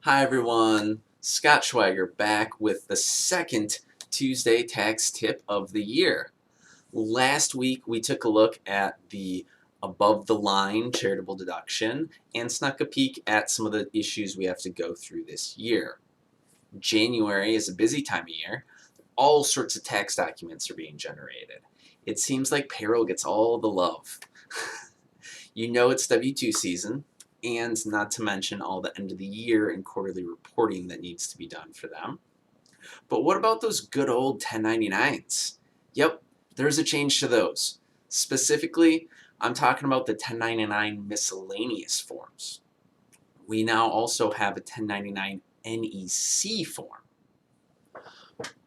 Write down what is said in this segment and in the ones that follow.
Hi everyone, Scott Schweiger back with the second Tuesday tax tip of the year. Last week we took a look at the above the line charitable deduction and snuck a peek at some of the issues we have to go through this year. January is a busy time of year. All sorts of tax documents are being generated. It seems like payroll gets all the love. You know it's W-2 season, and not to mention all the end of the year and quarterly reporting that needs to be done for them. But what about those good old 1099s? Yep, there's a change to those. Specifically, I'm talking about the 1099 miscellaneous forms. We now also have a 1099 NEC form.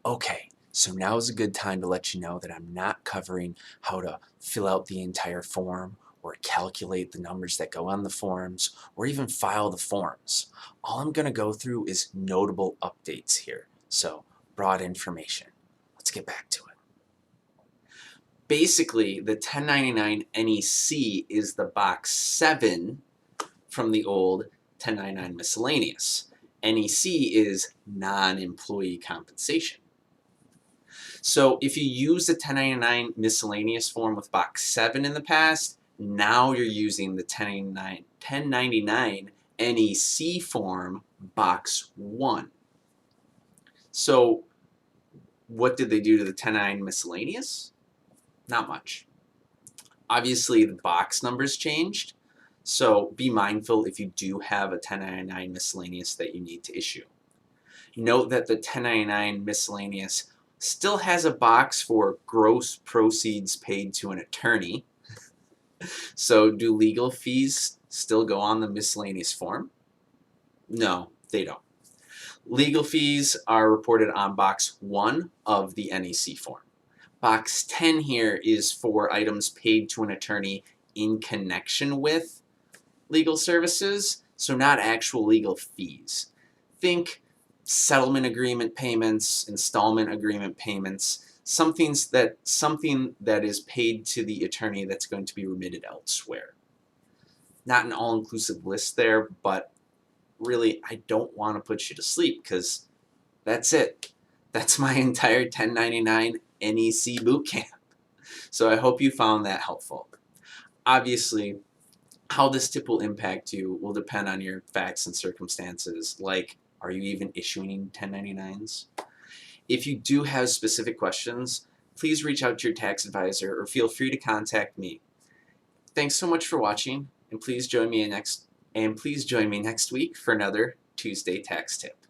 Okay, so now is a good time to let you know that I'm not covering how to fill out the entire form or calculate the numbers that go on the forms or even file the forms. All I'm going to go through is notable updates here. So, broad information. Let's get back to it. Basically, the 1099 NEC is the box 7 from the old 1099 miscellaneous. NEC is non-employee compensation. So if you use the 1099 miscellaneous form with box 7 in the past, now you're using the 1099 NEC form box 1. So what did they do to the 1099 miscellaneous? Not much. Obviously the box numbers changed, so be mindful if you do have a 1099 miscellaneous that you need to issue. Note that the 1099 miscellaneous still has a box for gross proceeds paid to an attorney. So do legal fees still go on the miscellaneous form? No, they don't. Legal fees are reported on box 1 of the NEC form. Box 10 here is for items paid to an attorney in connection with legal services, so not actual legal fees. Think settlement agreement payments, installment agreement payments, something that is paid to the attorney that's going to be remitted elsewhere. Not an all-inclusive list there, but really I don't want to put you to sleep because that's it. That's my entire 1099 NEC bootcamp. So I hope you found that helpful. Obviously, how this tip will impact you will depend on your facts and circumstances, like are you even issuing 1099s? If you do have specific questions, please reach out to your tax advisor or feel free to contact me. Thanks so much for watching, and please join me next week for another Tuesday tax tip.